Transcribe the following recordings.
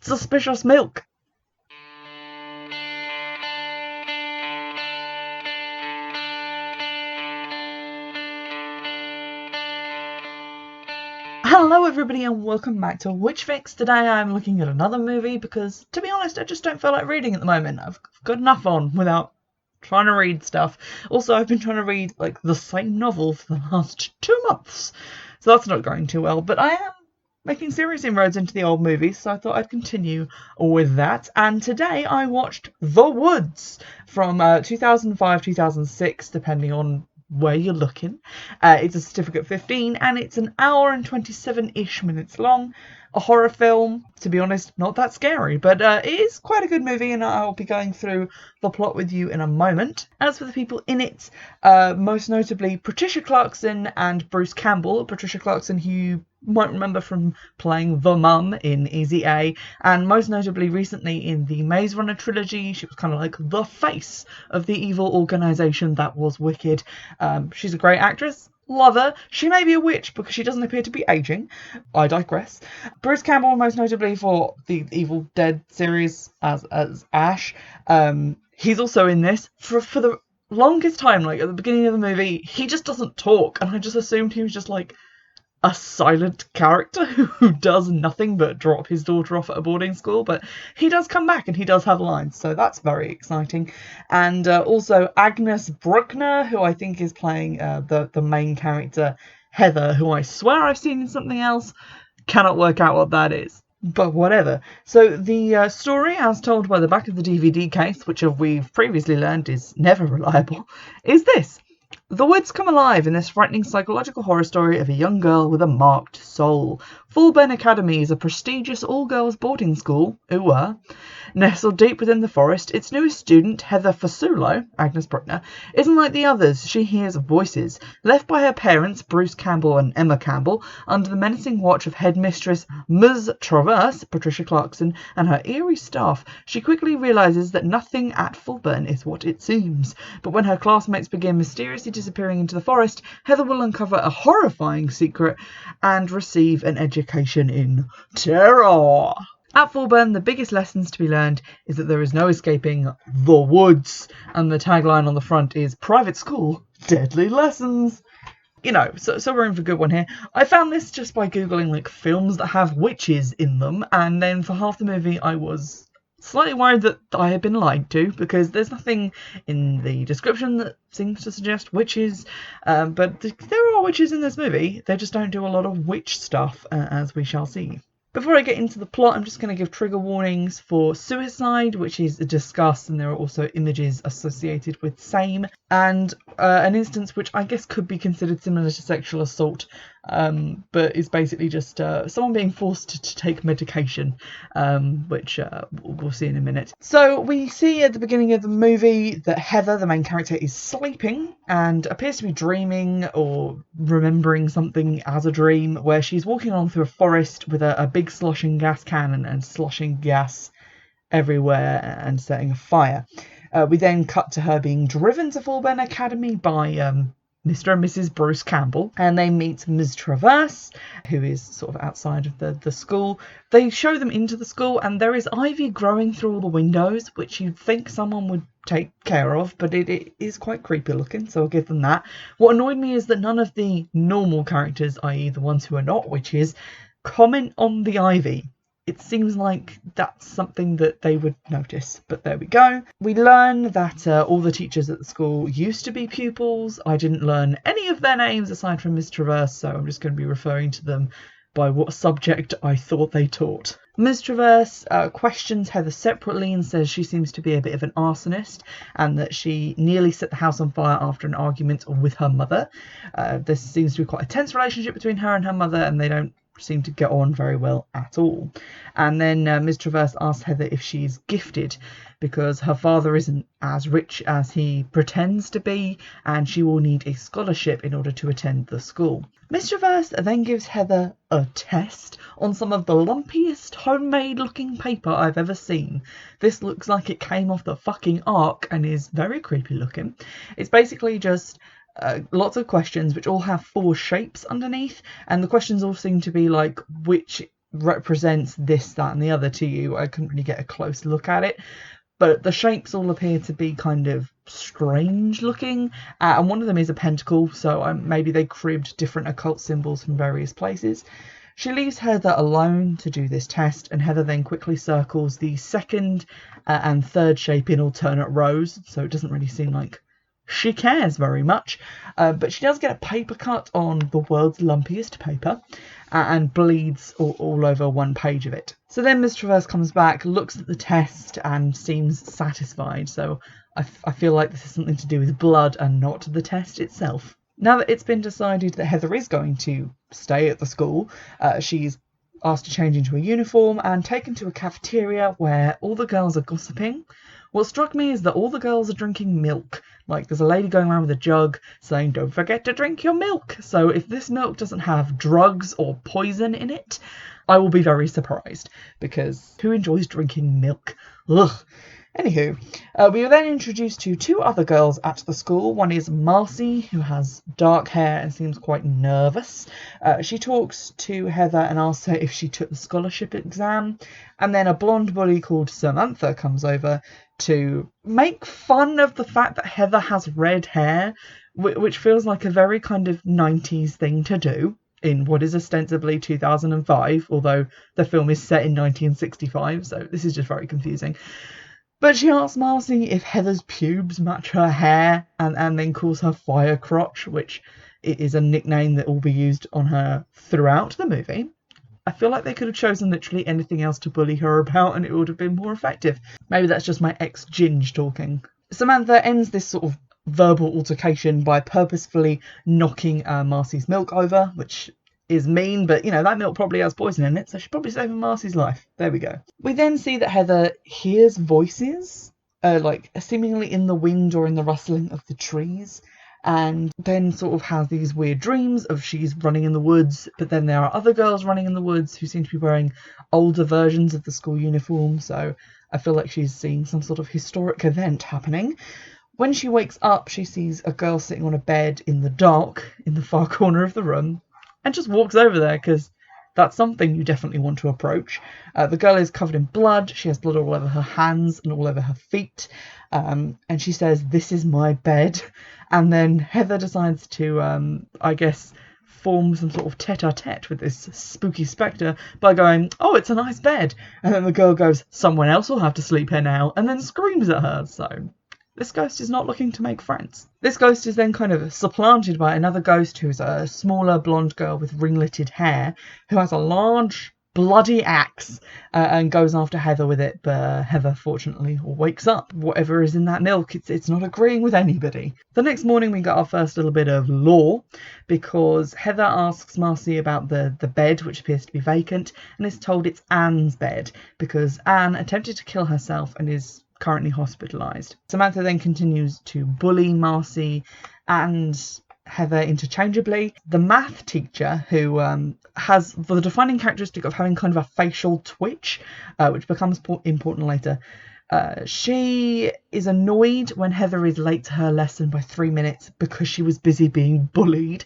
suspicious milk. Hello everybody and welcome back to Witchfix. Today I'm looking at another movie because, to be honest, I just don't feel like reading at the moment. I've got enough on without trying to read stuff. Also, I've been trying to read like the same novel for the last 2 months, so that's not going too well. But I am making serious inroads into the old movies, so I thought I'd continue with that. And today I watched The Woods from 2005-2006, depending on where you're looking. It's a certificate 15 and it's an hour and 27-ish minutes long. A horror film, to be honest, not that scary, but it is quite a good movie, and I'll be going through the plot with you in a moment. As for the people in it, most notably Patricia Clarkson and Bruce Campbell. Patricia Clarkson, who you might remember from playing the mum in Easy A, and most notably recently in the Maze Runner trilogy. She was kind of like the face of the evil organisation that was Wicked. She's a great actress. Love her. She may be a witch because she doesn't appear to be aging. I digress. Bruce Campbell, most notably for the Evil Dead series as Ash. He's also in this for the longest time. Like at the beginning of the movie, he just doesn't talk, and I just assumed he was just like a silent character who does nothing but drop his daughter off at a boarding school, but he does come back and he does have lines, so that's very exciting. And also Agnes Bruckner, who I think is playing the main character, Heather, who I swear I've seen in something else. Cannot work out what that is, but whatever. So the story, as told by the back of the DVD case, which we've previously learned is never reliable, is this. The woods come alive in this frightening psychological horror story of a young girl with a marked soul. Fulburn Academy is a prestigious all-girls boarding school, nestled deep within the forest. Its newest student, Heather Fasulo, Agnes Bruckner, isn't like the others. She hears voices. Left by her parents, Bruce Campbell and Emma Campbell, under the menacing watch of headmistress Ms. Traverse, Patricia Clarkson, and her eerie staff, she quickly realises that nothing at Fulburn is what it seems. But when her classmates begin mysteriously disappearing into the forest, Heather will uncover a horrifying secret and receive an education in terror. At Fulburn, the biggest lessons to be learned is that there is no escaping the woods, and the tagline on the front is "Private School, Deadly Lessons." You know, so we're in for a good one here. I found this just by googling like films that have witches in them, and then for half the movie I was slightly worried that I had been lied to, because there's nothing in the description that seems to suggest witches, but there are witches in this movie. They just don't do a lot of witch stuff, as we shall see. Before I get into the plot, I'm just going to give trigger warnings for suicide, which is discussed, and there are also images associated with same, and an instance which I guess could be considered similar to sexual assault, but is basically just someone being forced to take medication, which we'll see in a minute. So we see at the beginning of the movie that Heather, the main character, is sleeping and appears to be dreaming or remembering something as a dream, where she's walking along through a forest with a big sloshing gas can and sloshing gas everywhere and setting a fire. We then cut to her being driven to Fulburn Academy by Mr. and Mrs. Bruce Campbell, and they meet Ms. Traverse, who is sort of outside of the school. They show them into the school, and there is ivy growing through all the windows, which you'd think someone would take care of, but it is quite creepy looking, so I'll give them that. What annoyed me is that none of the normal characters, i.e. the ones who are not witches, comment on the ivy. It seems like that's something that they would notice, but there we go. We learn that all the teachers at the school used to be pupils. I didn't learn any of their names aside from Miss Traverse, so I'm just going to be referring to them by what subject I thought they taught. Ms. Traverse questions Heather separately and says she seems to be a bit of an arsonist, and that she nearly set the house on fire after an argument with her mother. There seems to be quite a tense relationship between her and her mother, and they don't seem to get on very well at all. And then Ms. Traverse asks Heather if she's gifted, because her father isn't as rich as he pretends to be, and she will need a scholarship in order to attend the school. Ms. Traverse then gives Heather a test on some of the lumpiest homemade looking paper I've ever seen. This looks like it came off the fucking Ark and is very creepy looking. It's basically just lots of questions which all have 4 shapes underneath, and the questions all seem to be like which represents this, that, and the other to you. I couldn't really get a close look at it, but the shapes all appear to be kind of strange looking, and one of them is a pentacle, so maybe they cribbed different occult symbols from various places. She leaves Heather alone to do this test, and Heather then quickly circles the second and third shape in alternate rows, so it doesn't really seem like she cares very much. But she does get a paper cut on the world's lumpiest paper and bleeds all over one page of it. So then Miss Traverse comes back, looks at the test and seems satisfied, so I feel like this is something to do with blood and not the test itself. Now that it's been decided that Heather is going to stay at the school, she's asked to change into a uniform and taken to a cafeteria where all the girls are gossiping. What struck me is that all the girls are drinking milk. Like, there's a lady going around with a jug saying, "Don't forget to drink your milk." So if this milk doesn't have drugs or poison in it, I will be very surprised, because who enjoys drinking milk? Ugh. Anywho, we are then introduced to two other girls at the school. One is Marcy, who has dark hair and seems quite nervous. She talks to Heather and asks her if she took the scholarship exam. And then a blonde bully called Samantha comes over to make fun of the fact that Heather has red hair, which feels like a very kind of 90s thing to do in what is ostensibly 2005, although the film is set in 1965, so this is just very confusing. But she asks Marcy if Heather's pubes match her hair, and then calls her Fire Crotch, which is a nickname that will be used on her throughout the movie. I feel like they could have chosen literally anything else to bully her about and it would have been more effective. Maybe that's just my ex-Ginge talking. Samantha ends this sort of verbal altercation by purposefully knocking Marcy's milk over, which is mean, but, you know, that milk probably has poison in it, so she's probably saving Marcy's life. There we go. We then see that Heather hears voices, like seemingly in the wind or in the rustling of the trees, and then sort of has these weird dreams of she's running in the woods, but then there are other girls running in the woods who seem to be wearing older versions of the school uniform, so I feel like she's seeing some sort of historic event happening. When she wakes up, she sees a girl sitting on a bed in the dark in the far corner of the room, and just walks over there because that's something you definitely want to approach. The girl is covered in blood. She has blood all over her hands and all over her feet. And she says, "This is my bed." And then Heather decides to, I guess, form some sort of tete-a-tete with this spooky spectre by going, "Oh, it's a nice bed." And then the girl goes, "Someone else will have to sleep here now," and then screams at her. So this ghost is not looking to make friends. This ghost is then kind of supplanted by another ghost who's a smaller blonde girl with ringleted hair who has a large bloody axe and goes after Heather with it, but Heather fortunately wakes up. Whatever is in that milk, it's not agreeing with anybody. The next morning we got our first little bit of lore, because Heather asks Marcy about the bed, which appears to be vacant, and is told it's Anne's bed because Anne attempted to kill herself and is currently hospitalised. Samantha then continues to bully Marcy and Heather interchangeably. The math teacher, who has the defining characteristic of having kind of a facial twitch, which becomes important later, she is annoyed when Heather is late to her lesson by 3 minutes because she was busy being bullied.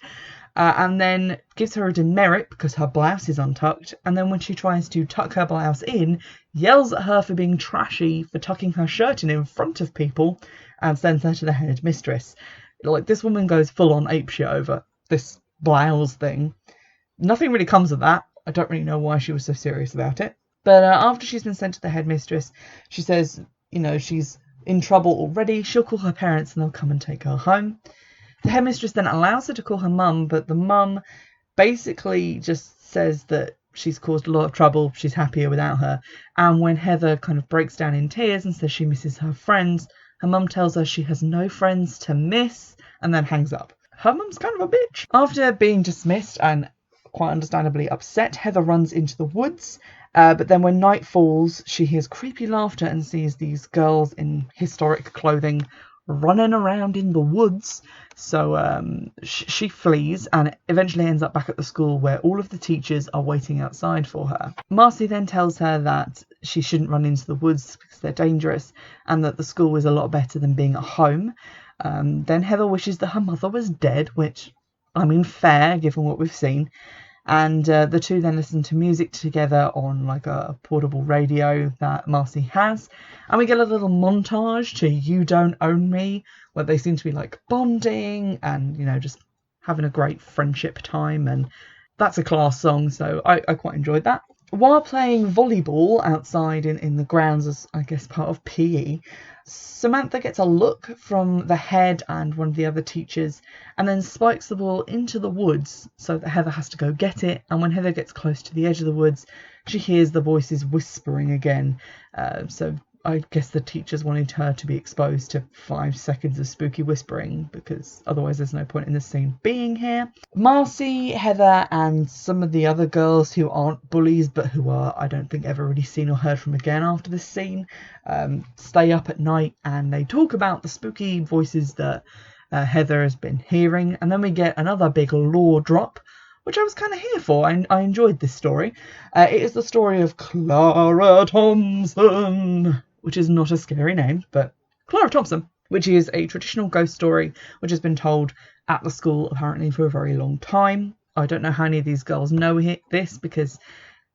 And then gives her a demerit because her blouse is untucked, and then when she tries to tuck her blouse in, yells at her for being trashy for tucking her shirt in front of people, and sends her to the headmistress. Like, this woman goes full on apeshit over this blouse thing. Nothing really comes of that. I don't really know why she was so serious about it. But after she's been sent to the headmistress, she says, you know, she's in trouble already. She'll call her parents and they'll come and take her home. The headmistress then allows her to call her mum, but the mum basically just says that she's caused a lot of trouble, she's happier without her. And when Heather kind of breaks down in tears and says she misses her friends, her mum tells her she has no friends to miss, and then hangs up. Her mum's kind of a bitch. After being dismissed and quite understandably upset, Heather runs into the woods, but then when night falls, she hears creepy laughter and sees these girls in historic clothing running around in the woods. So she flees and eventually ends up back at the school where all of the teachers are waiting outside for her. Marcy then tells her that she shouldn't run into the woods because they're dangerous and that the school is a lot better than being at home. Then Heather wishes that her mother was dead, which, I mean, fair given what we've seen. And the two then listen to music together on like a portable radio that Marcy has. And we get a little montage to You Don't Own Me, where they seem to be like bonding and, you know, just having a great friendship time. And that's a class song, so I quite enjoyed that. While playing volleyball outside in the grounds as, I guess, part of PE, Samantha gets a look from the head and one of the other teachers and then spikes the ball into the woods so that Heather has to go get it. And when Heather gets close to the edge of the woods, she hears the voices whispering again. So I guess the teachers wanted her to be exposed to 5 seconds of spooky whispering, because otherwise there's no point in the scene being here. Marcy, Heather, and some of the other girls who aren't bullies, but who are, I don't think, ever really seen or heard from again after this scene, stay up at night and they talk about the spooky voices that Heather has been hearing. And then we get another big lore drop, which I was kind of here for. I enjoyed this story. It is the story of Clara Thompson, which is not a scary name, but Clara Thompson, which is a traditional ghost story which has been told at the school apparently for a very long time. I don't know how any of these girls know this, because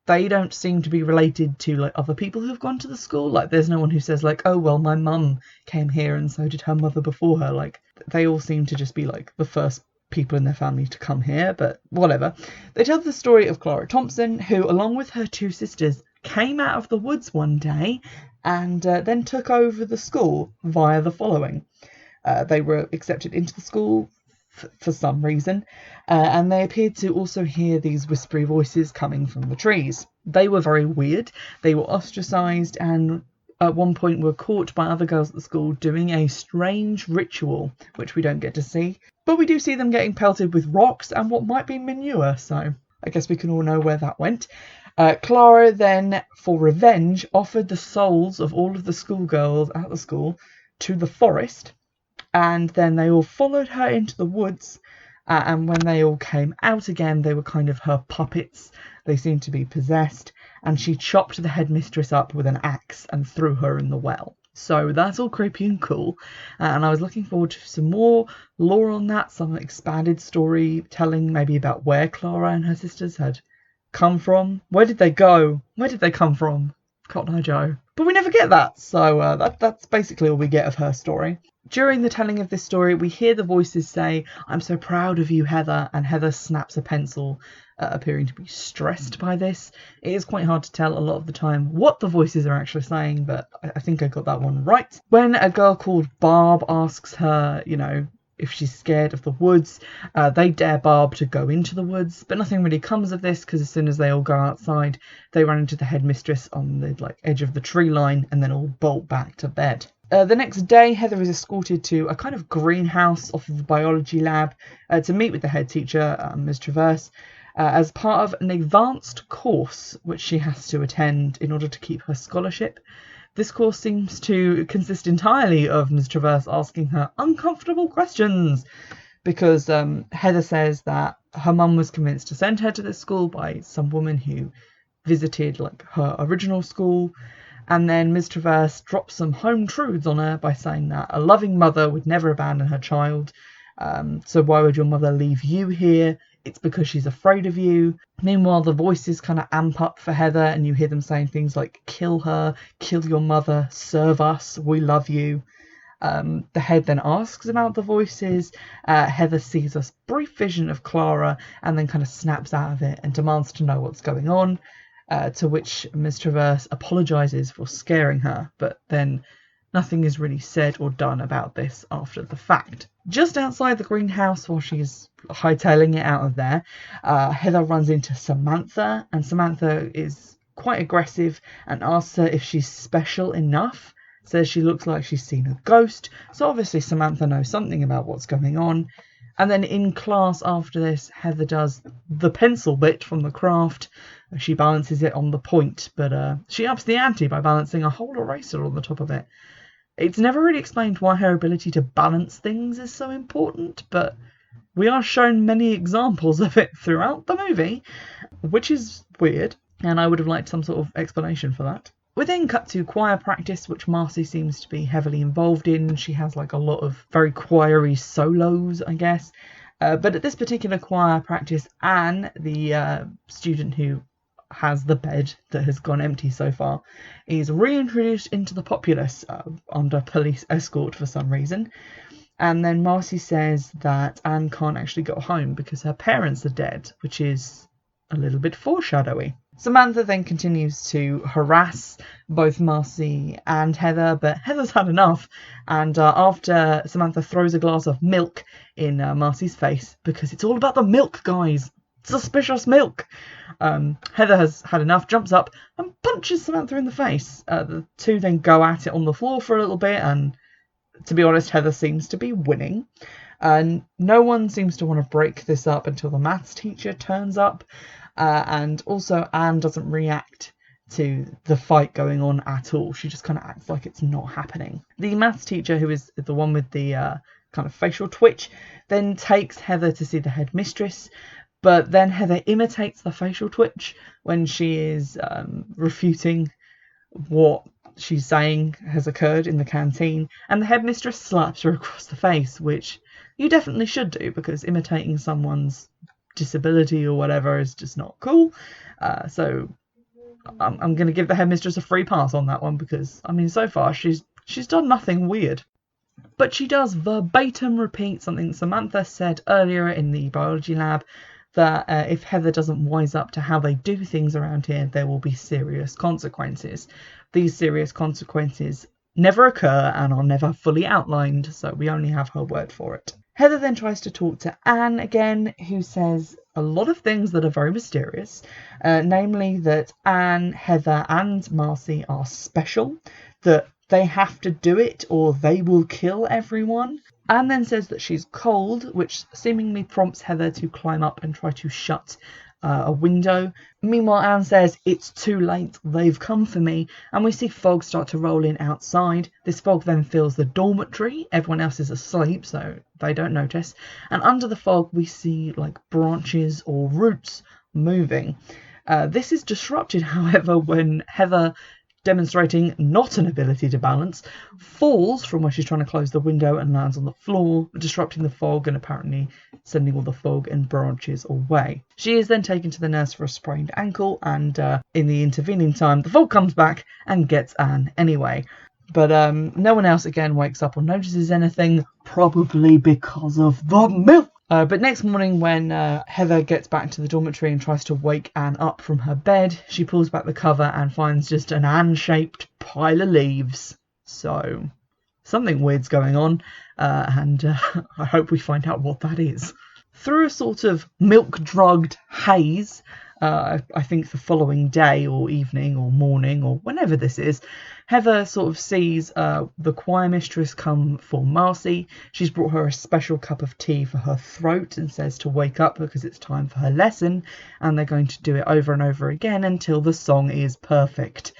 they don't seem to be related to like other people who've gone to the school. Like there's no one who says like, oh well, my mum came here and so did her mother before her. Like they all seem to just be like the first people in their family to come here, but whatever. They tell the story of Clara Thompson, who along with her 2 sisters came out of the woods one day and then took over the school via the following. They were accepted into the school for some reason, and they appeared to also hear these whispery voices coming from the trees. They were very weird. They were ostracised and at one point were caught by other girls at the school doing a strange ritual, which we don't get to see. But we do see them getting pelted with rocks and what might be manure, so I guess we can all know where that went. Clara then, for revenge, offered the souls of all of the schoolgirls at the school to the forest, and then they all followed her into the woods, and when they all came out again, they were kind of her puppets. They seemed to be possessed, and she chopped the headmistress up with an axe and threw her in the well. So that's all creepy and cool, and I was looking forward to some more lore on that, some expanded storytelling, maybe about where Clara and her sisters had come from. Where did they go? Where did they come from? Cotton Eye Joe. But we never get that, so that's basically all we get of her story. During the telling of this story, we hear the voices say, "I'm so proud of you, Heather," and Heather snaps a pencil, appearing to be stressed by this. It is quite hard to tell a lot of the time what the voices are actually saying, but I think I got that one right. When a girl called Barb asks her, you know, if she's scared of the woods, they dare Barb to go into the woods, but nothing really comes of this, because as soon as they all go outside, they run into the headmistress on the edge of the tree line and then all bolt back to bed. The next day, Heather is escorted to a kind of greenhouse off of the biology lab to meet with the head teacher, Ms. Traverse, as part of an advanced course which she has to attend in order to keep her scholarship. This course seems to consist entirely of Ms. Traverse asking her uncomfortable questions, because Heather says that her mum was convinced to send her to this school by some woman who visited like her original school, and then Ms. Traverse drops some home truths on her by saying that a loving mother would never abandon her child, so why would your mother leave you here? It's because she's afraid of you. Meanwhile, the voices kind of amp up for Heather, and you hear them saying things like, kill her, kill your mother, serve us, we love you. The head then asks about the voices. Heather sees a brief vision of Clara and then kind of snaps out of it and demands to know what's going on, to which Ms. Traverse apologises for scaring her, but then nothing is really said or done about this after the fact. Just outside the greenhouse, while she's hightailing it out of there, Heather runs into Samantha, and Samantha is quite aggressive and asks her if she's special enough. Says she looks like she's seen a ghost, so obviously Samantha knows something about what's going on. And then in class after this, Heather does the pencil bit from the craft. She balances it on the point, but she ups the ante by balancing a whole eraser on the top of it. It's never really explained why her ability to balance things is so important, but we are shown many examples of it throughout the movie, which is weird, and I would have liked some sort of explanation for that. We then cut to choir practice, which Marcy seems to be heavily involved in. She has like a lot of very choiry solos, I guess. But at this particular choir practice, Anne, the student who has the bed that has gone empty so far, is reintroduced into the populace under police escort for some reason. And then Marcy says that Anne can't actually go home because her parents are dead, which is a little bit foreshadowy. Samantha then continues to harass both Marcy and Heather, but Heather's had enough, and after Samantha throws a glass of milk in Marcy's face, because it's all about the milk, guys, suspicious milk, Heather has had enough, jumps up and punches Samantha in the face. The two then go at it on the floor for a little bit, and to be honest, Heather seems to be winning. And no one seems to want to break this up until the maths teacher turns up. And also Anne doesn't react to the fight going on at all. She just kind of acts like it's not happening. The maths teacher, who is the one with the kind of facial twitch, then takes Heather to see the headmistress. But then Heather imitates the facial twitch when she is refuting what she's saying has occurred in the canteen. And the headmistress slaps her across the face, which you definitely should do, because imitating someone's disability or whatever is just not cool. So I'm going to give the headmistress a free pass on that one, because I mean, so far she's done nothing weird. But she does verbatim repeat something Samantha said earlier in the biology lab, that if Heather doesn't wise up to how they do things around here, there will be serious consequences. These serious consequences never occur and are never fully outlined, so we only have her word for it. Heather then tries to talk to Anne again, who says a lot of things that are very mysterious, namely that Anne, Heather and Marcy are special, that they have to do it or they will kill everyone. Anne then says that she's cold, which seemingly prompts Heather to climb up and try to shut a window. Meanwhile, Anne says, "It's too late, they've come for me," and we see fog start to roll in outside. This fog then fills the dormitory. Everyone else is asleep, so they don't notice. And under the fog, we see like branches or roots moving. This is disrupted, however, when Heather, demonstrating not an ability to balance, falls from where she's trying to close the window and lands on the floor, disrupting the fog and apparently sending all the fog and branches away. She is then taken to the nurse for a sprained ankle, and in the intervening time, the fog comes back and gets Anne anyway. But no one else again wakes up or notices anything, probably because of the milk. But next morning, when Heather gets back to the dormitory and tries to wake Anne up from her bed, she pulls back the cover and finds just an Anne-shaped pile of leaves. So something weird's going on, and I hope we find out what that is. Through a sort of milk-drugged haze, I think the following day or evening or morning or whenever this is, Heather sort of sees the choir mistress come for Marcy. She's brought her a special cup of tea for her throat and says to wake up because it's time for her lesson, and they're going to do it over and over again until the song is perfect.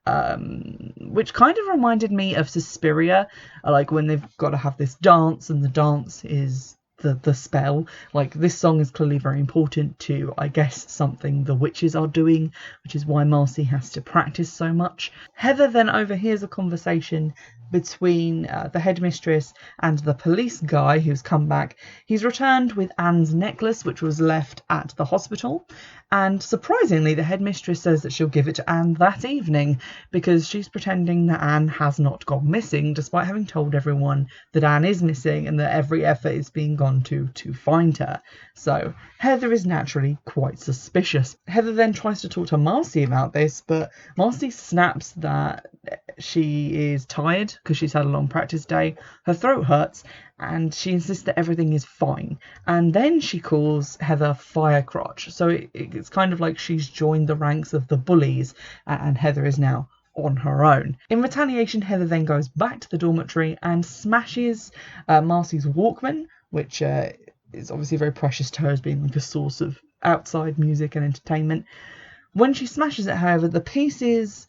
Which kind of reminded me of Suspiria, like when they've got to have this dance and the dance is the spell. Like, this song is clearly very important to, I guess, something the witches are doing, which is why Marcy has to practice so much. Heather then overhears a conversation between the headmistress and the police guy who's come back. He's returned with Anne's necklace, which was left at the hospital, and surprisingly the headmistress says that she'll give it to Anne that evening because she's pretending that Anne has not gone missing, despite having told everyone that Anne is missing and that every effort is being gone to find her. So Heather is naturally quite suspicious. Heather then tries to talk to Marcy about this, but Marcy snaps that she is tired because she's had a long practice day, her throat hurts, and she insists that everything is fine. And then she calls Heather Firecrotch, so it's kind of like she's joined the ranks of the bullies and Heather is now on her own. In retaliation, Heather then goes back to the dormitory and smashes Marcy's Walkman, which is obviously very precious to her as being like a source of outside music and entertainment. When she smashes it, however, the pieces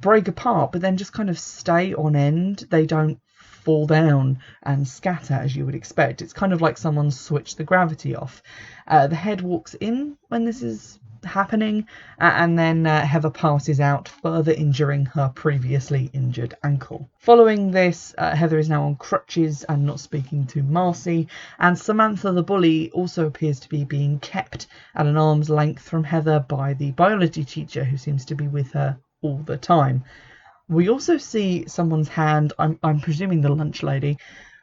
break apart, but then just kind of stay on end. They don't fall down and scatter as you would expect. It's kind of like someone switched the gravity off. The head walks in when this is happening, and then Heather passes out, further injuring her previously injured ankle. Following this, Heather is now on crutches and not speaking to Marcy, and Samantha the bully also appears to be being kept at an arm's length from Heather by the biology teacher, who seems to be with her all the time. We also see someone's hand, I'm presuming the lunch lady,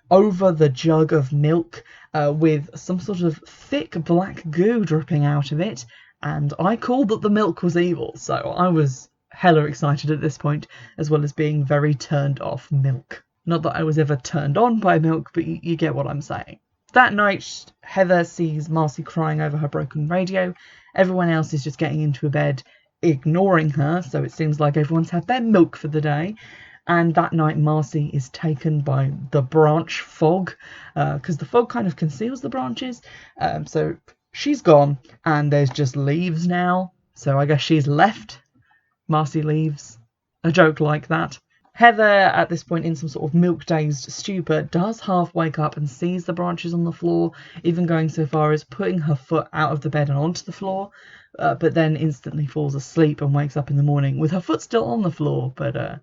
over the jug of milk with some sort of thick black goo dripping out of it, and I called that the milk was evil, so I was hella excited at this point, as well as being very turned off milk. Not that I was ever turned on by milk, but you get what I'm saying. That night, Heather sees Marcy crying over her broken radio. Everyone else is just getting into bed, ignoring her, so it seems like everyone's had their milk for the day. And that night, Marcy is taken by the branch fog, because the fog kind of conceals the branches. So she's gone, and there's just leaves now. So I guess she's left. Marcy leaves. A joke like that. Heather, at this point in some sort of milk-dazed stupor, does half wake up and sees the branches on the floor, even going so far as putting her foot out of the bed and onto the floor, but then instantly falls asleep and wakes up in the morning with her foot still on the floor, but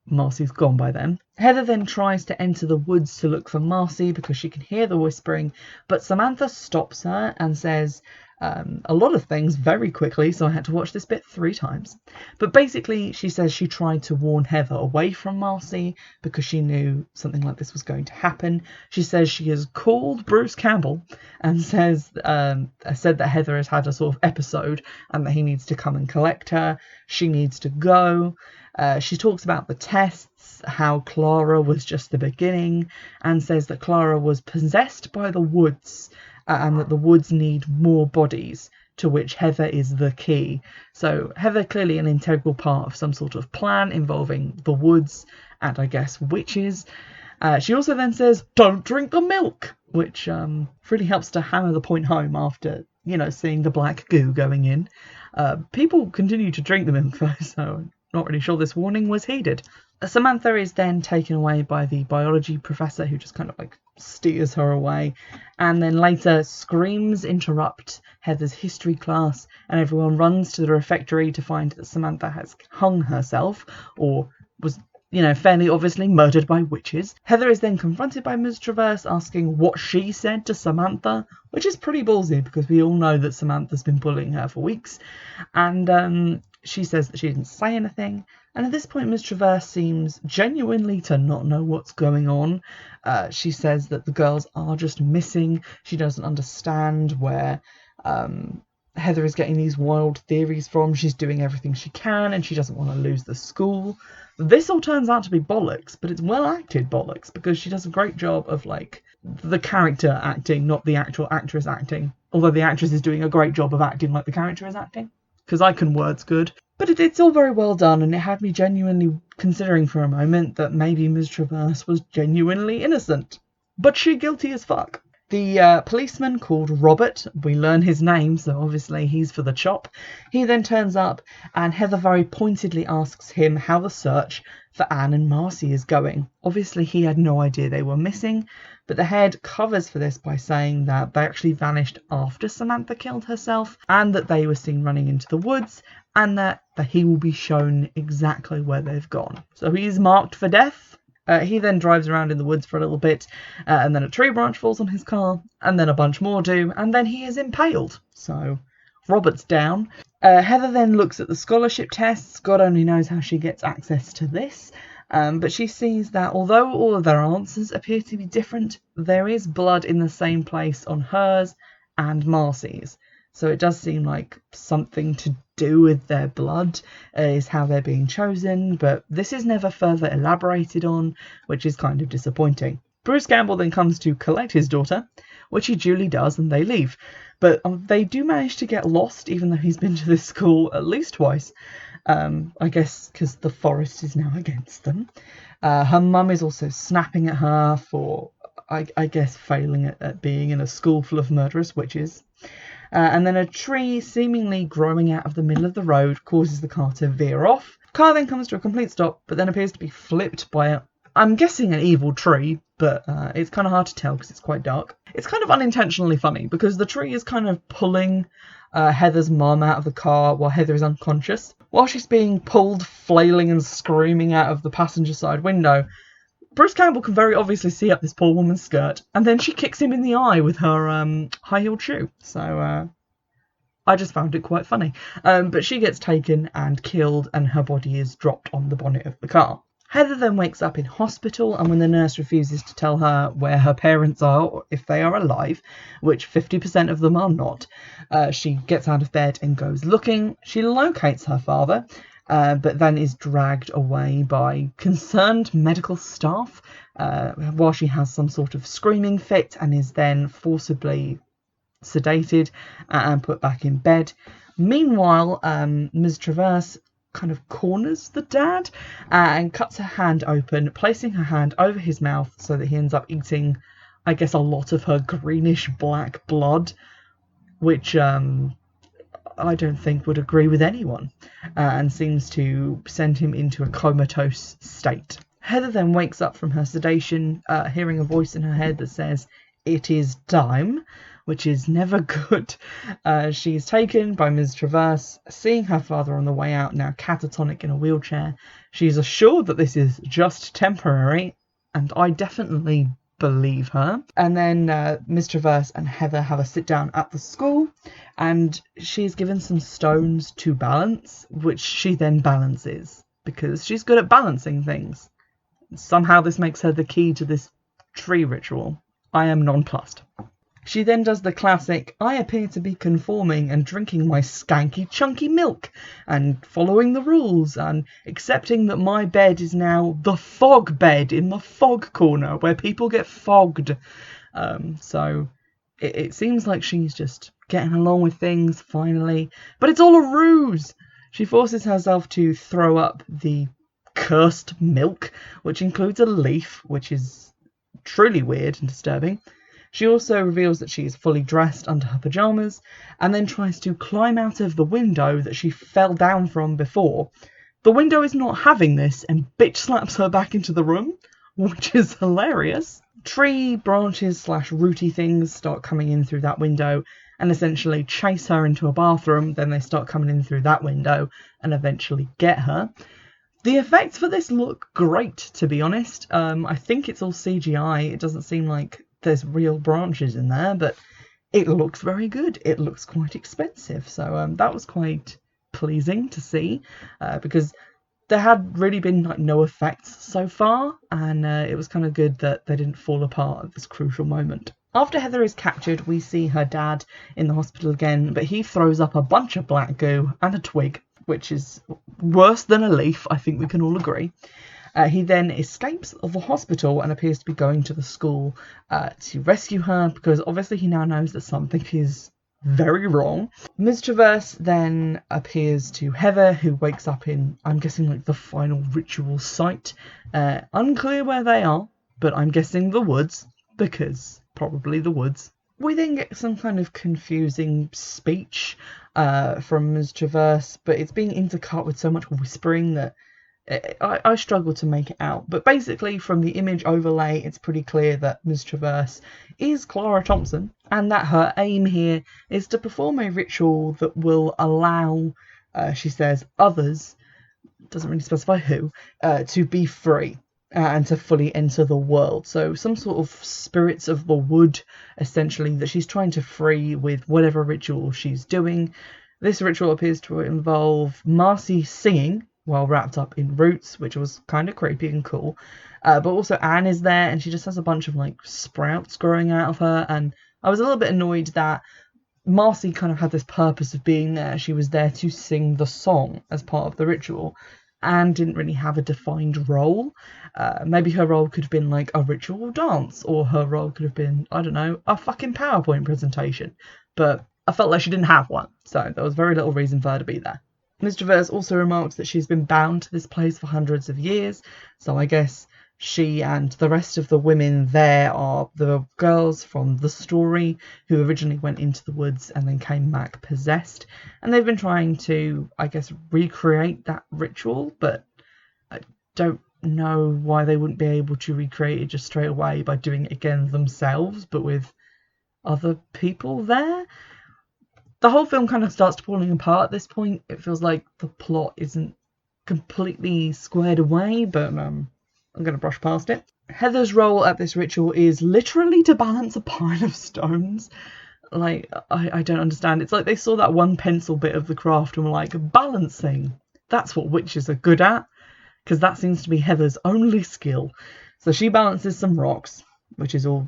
Marcy's gone by then. Heather then tries to enter the woods to look for Marcy because she can hear the whispering, but Samantha stops her and says a lot of things very quickly, so I had to watch this bit 3 times. But basically, she says she tried to warn Heather away from Marcy because she knew something like this was going to happen. She says she has called Bruce Campbell and said that Heather has had a sort of episode and that he needs to come and collect her. She needs to go. She talks about the tests, how Clara was just the beginning, and says that Clara was possessed by the woods and that the woods need more bodies, to which Heather is the key. So Heather clearly an integral part of some sort of plan involving the woods and I guess witches. She also then says, "Don't drink the milk," which really helps to hammer the point home after, seeing the black goo going in. People continue to drink the milk though, so not really sure this warning was heeded. Samantha is then taken away by the biology professor, who just kind of steers her away, and then later screams interrupt Heather's history class, and everyone runs to the refectory to find that Samantha has hung herself, or was, fairly obviously murdered by witches. Heather is then confronted by Ms. Traverse asking what she said to Samantha, which is pretty ballsy because we all know that Samantha's been bullying her for weeks, and she says that she didn't say anything. And at this point, Ms. Traverse seems genuinely to not know what's going on. She says that the girls are just missing. She doesn't understand where Heather is getting these wild theories from. She's doing everything she can and she doesn't want to lose the school. This all turns out to be bollocks, but it's well acted bollocks because she does a great job of the character acting, not the actual actress acting. Although the actress is doing a great job of acting like the character is acting. Because I can words good. But it's all very well done, and it had me genuinely considering for a moment that maybe Ms. Traverse was genuinely innocent. But she guilty as fuck. The policeman called Robert, we learn his name, so obviously he's for the chop. He then turns up, and Heather very pointedly asks him how the search for Anne and Marcy is going. Obviously he had no idea they were missing, but the head covers for this by saying that they actually vanished after Samantha killed herself, and that they were seen running into the woods, and that he will be shown exactly where they've gone. So he's marked for death. He then drives around in the woods for a little bit, and then a tree branch falls on his car, and then a bunch more do, and then he is impaled. So Robert's down. Heather then looks at the scholarship tests. God only knows how she gets access to this. But she sees that although all of their answers appear to be different, there is blood in the same place on hers and Marcy's. So it does seem like something to do with their blood is how they're being chosen, but this is never further elaborated on, which is kind of disappointing. Bruce Campbell then comes to collect his daughter, which he duly does, and they leave. But they do manage to get lost, even though he's been to this school at least twice. I guess because the forest is now against them. Her mum is also snapping at her for, I guess, failing at being in a school full of murderous witches. And then a tree seemingly growing out of the middle of the road causes the car to veer off. The car then comes to a complete stop, but then appears to be flipped by I'm guessing an evil tree, but it's kind of hard to tell because it's quite dark. It's kind of unintentionally funny because the tree is kind of pulling Heather's mum out of the car while Heather is unconscious. While she's being pulled, flailing and screaming out of the passenger side window, Bruce Campbell can very obviously see up this poor woman's skirt, and then she kicks him in the eye with her high-heeled shoe. So I just found it quite funny. But she gets taken and killed, and her body is dropped on the bonnet of the car. Heather then wakes up in hospital, and when the nurse refuses to tell her where her parents are or if they are alive, which 50% of them are not, she gets out of bed and goes looking. She locates her father, but then is dragged away by concerned medical staff while she has some sort of screaming fit and is then forcibly sedated and put back in bed. Meanwhile, Ms. Traverse kind of corners the dad and cuts her hand open, placing her hand over his mouth so that he ends up eating, I guess, a lot of her greenish black blood, which I don't think would agree with anyone, and seems to send him into a comatose state. Heather then wakes up from her sedation, hearing a voice in her head that says, "It is time," which is never good. She is taken by Ms. Traverse, seeing her father on the way out, now catatonic in a wheelchair. She's assured that this is just temporary, and I definitely believe her. And then Ms. Traverse and Heather have a sit down at the school, and she's given some stones to balance, which she then balances, because she's good at balancing things. Somehow this makes her the key to this tree ritual. I am nonplussed. She then does the classic, I appear to be conforming and drinking my skanky chunky milk and following the rules and accepting that my bed is now the fog bed in the fog corner where people get fogged. So it seems like she's just getting along with things finally, but it's all a ruse. She forces herself to throw up the cursed milk, which includes a leaf, which is truly weird and disturbing. She also reveals that she is fully dressed under her pyjamas and then tries to climb out of the window that she fell down from before. The window is not having this and bitch slaps her back into the room, which is hilarious. Tree branches / rooty things start coming in through that window and essentially chase her into a bathroom. Then they start coming in through that window and eventually get her. The effects for this look great, to be honest. I think it's all CGI. It doesn't seem like there's real branches in there, but it looks very good. It looks quite expensive, so that was quite pleasing to see, because there had really been like no effects so far, and it was kind of good that they didn't fall apart at this crucial moment. After Heather is captured, we see her dad in the hospital again, but he throws up a bunch of black goo and a twig, which is worse than a leaf, I think we can all agree. He then escapes the hospital and appears to be going to the school to rescue her, because obviously he now knows that something is very wrong. Ms. Traverse then appears to Heather, who wakes up in, I'm guessing, like the final ritual site. Unclear where they are, but I'm guessing the woods, because probably the woods. We then get some kind of confusing speech from Ms. Traverse, but it's being intercut with so much whispering that I struggle to make it out. But basically, from the image overlay, it's pretty clear that Ms. Traverse is Clara Thompson, and that her aim here is to perform a ritual that will allow, she says, others, doesn't really specify who, to be free and to fully enter the world. So some sort of spirits of the wood, essentially, that she's trying to free with whatever ritual she's doing. This ritual appears to involve Marcy singing while wrapped up in roots, which was kind of creepy and cool. But also Anne is there, and she just has a bunch of like sprouts growing out of her, and I was a little bit annoyed that Marcy kind of had this purpose of being there. She was there to sing the song as part of the ritual and didn't really have a defined role. Maybe her role could have been like a ritual dance, or her role could have been, I don't know, a fucking PowerPoint presentation. But I felt like she didn't have one, so there was very little reason for her to be there. Ms. Traverse also remarks that she's been bound to this place for hundreds of years, so I guess she and the rest of the women there are the girls from the story who originally went into the woods and then came back possessed, and they've been trying to, I guess, recreate that ritual, but I don't know why they wouldn't be able to recreate it just straight away by doing it again themselves, but with other people there. The whole film kind of starts falling apart at this point. It feels like the plot isn't completely squared away, but I'm going to brush past it. Heather's role at this ritual is literally to balance a pile of stones. Like, I don't understand. It's like they saw that one pencil bit of the craft and were like, balancing. That's what witches are good at, because that seems to be Heather's only skill. So she balances some rocks, which is all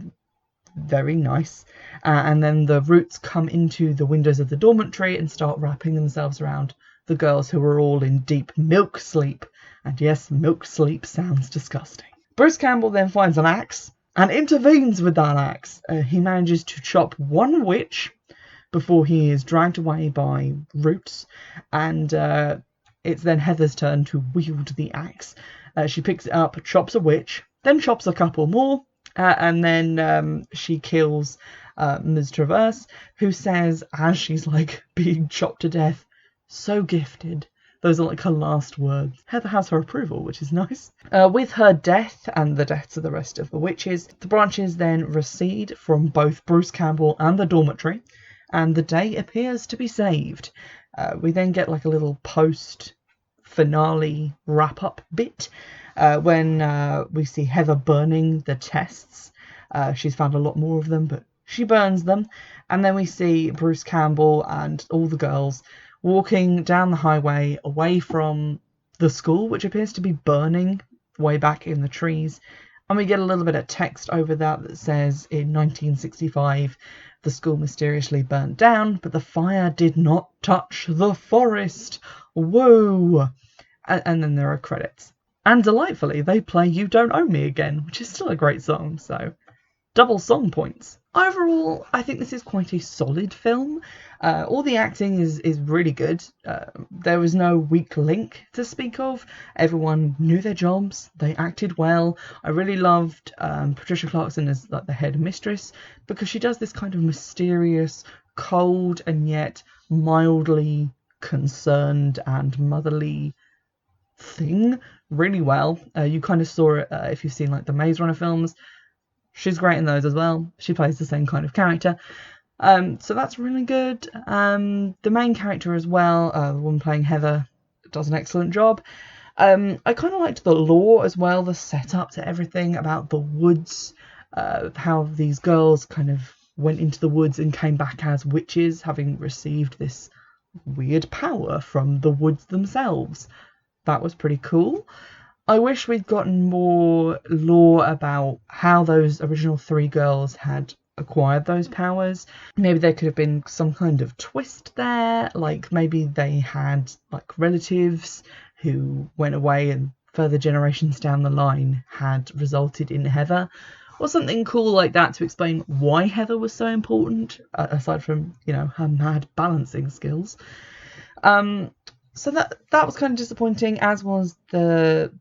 very nice. And then the roots come into the windows of the dormitory and start wrapping themselves around the girls, who are all in deep milk sleep. And yes, milk sleep sounds disgusting. Bruce Campbell then finds an axe and intervenes with that axe. He manages to chop one witch before he is dragged away by roots, and it's then Heather's turn to wield the axe. She picks it up, chops a witch, then chops a couple more, and then she kills Ms. Traverse, who says, as she's like being chopped to death, "So gifted." Those are like her last words. Heather has her approval, which is nice. With her death and the deaths of the rest of the witches, the branches then recede from both Bruce Campbell and the dormitory, and the day appears to be saved. We then get like a little post-finale wrap-up bit when we see Heather burning the tests. She's found a lot more of them, but she burns them. And then we see Bruce Campbell and all the girls walking down the highway away from the school, which appears to be burning way back in the trees. And we get a little bit of text over that says, in 1965, the school mysteriously burnt down, but the fire did not touch the forest. Whoa! And then there are credits. And delightfully, they play You Don't Owe Me again, which is still a great song, so double song points. Overall, I think this is quite a solid film. All the acting is really good. There was no weak link to speak of. Everyone knew their jobs. They acted well. I really loved Patricia Clarkson as like the head mistress, because she does this kind of mysterious, cold and yet mildly concerned and motherly thing really well. You kind of saw it if you've seen like the Maze Runner films. She's great in those as well. She plays the same kind of character. So that's really good. The main character as well, the woman playing Heather, does an excellent job. I kind of liked the lore as well, the setup to everything about the woods, how these girls kind of went into the woods and came back as witches, having received this weird power from the woods themselves. That was pretty cool. I wish we'd gotten more lore about how those original three girls had acquired those powers. Maybe there could have been some kind of twist there, like maybe they had like relatives who went away and further generations down the line had resulted in Heather, or something cool like that to explain why Heather was so important, aside from, you know, her mad balancing skills. So that was kind of disappointing, as was the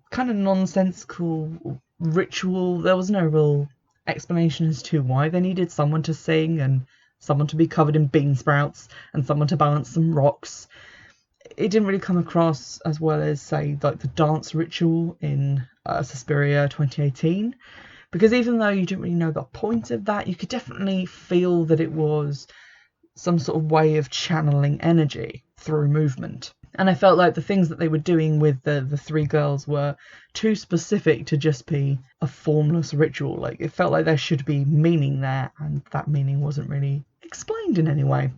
kind of nonsensical ritual. There was no real explanation as to why they needed someone to sing and someone to be covered in bean sprouts and someone to balance some rocks. It didn't really come across as well as, say, like the dance ritual in Suspiria 2018. Because even though you didn't really know the point of that, you could definitely feel that it was some sort of way of channeling energy through movement. And I felt like the things that they were doing with the three girls were too specific to just be a formless ritual. Like, it felt like there should be meaning there, and that meaning wasn't really explained in any way.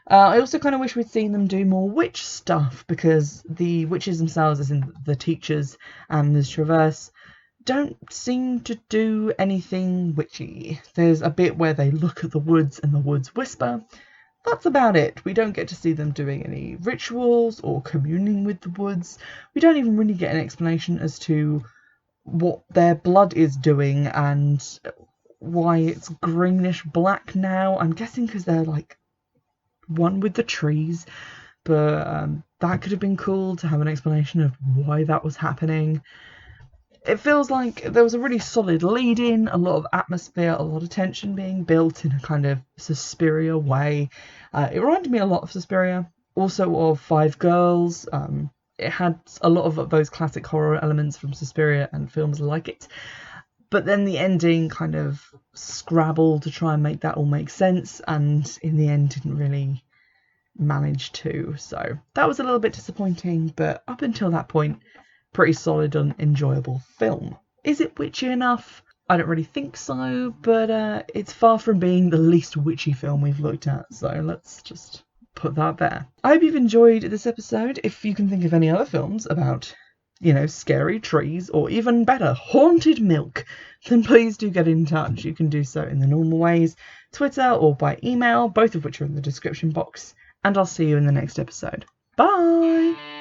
I also kind of wish we'd seen them do more witch stuff, because the witches themselves, as in the teachers and Ms. Traverse, don't seem to do anything witchy. There's a bit where they look at the woods and the woods whisper. That's about it. We don't get to see them doing any rituals or communing with the woods. We don't even really get an explanation as to what their blood is doing and why it's greenish black now. I'm guessing because they're like one with the trees, but that could have been cool to have an explanation of why that was happening. It feels like there was a really solid lead-in, a lot of atmosphere, a lot of tension being built in a kind of Suspiria way. It reminded me a lot of Suspiria, also of Five Girls. it had a lot of those classic horror elements from Suspiria and films like it. But then the ending kind of scrabbled to try and make that all make sense, and in the end didn't really manage to. So that was a little bit disappointing, but up until that point, pretty solid and enjoyable film. Is it witchy enough? I don't really think so, but it's far from being the least witchy film we've looked at, so let's just put that there. I hope you've enjoyed this episode. If you can think of any other films about, you know, scary trees, or even better, haunted milk, then please do get in touch. You can do so in the normal ways, Twitter or by email, both of which are in the description box, and I'll see you in the next episode. Bye!